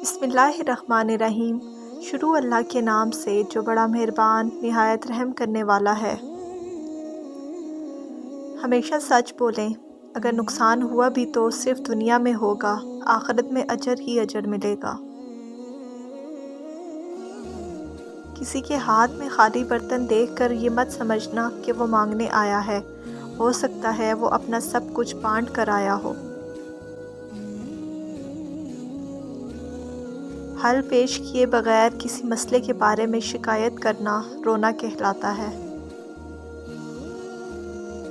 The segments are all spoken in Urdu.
بسم اللہ الرحمن الرحیم۔ شروع اللہ کے نام سے جو بڑا مہربان نہایت رحم کرنے والا ہے۔ ہمیشہ سچ بولیں، اگر نقصان ہوا بھی تو صرف دنیا میں ہوگا، آخرت میں اجر ہی اجر ملے گا۔ کسی کے ہاتھ میں خالی برتن دیکھ کر یہ مت سمجھنا کہ وہ مانگنے آیا ہے، ہو سکتا ہے وہ اپنا سب کچھ بانٹ کر آیا ہو۔ حل پیش کیے بغیر کسی مسئلے کے بارے میں شکایت کرنا رونا کہلاتا ہے۔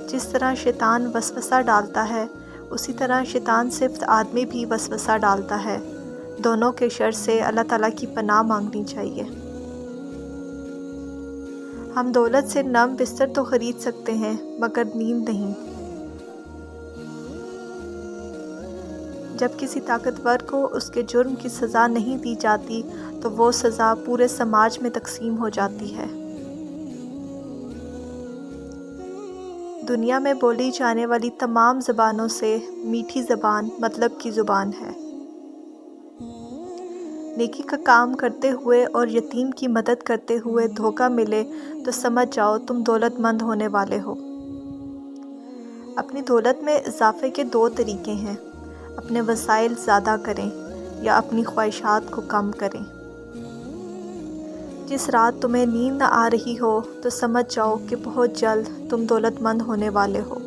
جس طرح شیطان وسوسہ ڈالتا ہے، اسی طرح شیطان صفت آدمی بھی وسوسہ ڈالتا ہے۔ دونوں کے شر سے اللہ تعالیٰ کی پناہ مانگنی چاہیے۔ ہم دولت سے نرم بستر تو خرید سکتے ہیں مگر نیند نہیں۔ جب کسی طاقتور کو اس کے جرم کی سزا نہیں دی جاتی تو وہ سزا پورے سماج میں تقسیم ہو جاتی ہے۔ دنیا میں بولی جانے والی تمام زبانوں سے میٹھی زبان مطلب کی زبان ہے۔ نیکی کا کام کرتے ہوئے اور یتیم کی مدد کرتے ہوئے دھوکہ ملے تو سمجھ جاؤ تم دولت مند ہونے والے ہو۔ اپنی دولت میں اضافے کے دو طریقے ہیں، اپنے وسائل زیادہ کریں یا اپنی خواہشات کو کم کریں۔ جس رات تمہیں نیند نہ آ رہی ہو تو سمجھ جاؤ کہ بہت جلد تم دولت مند ہونے والے ہو۔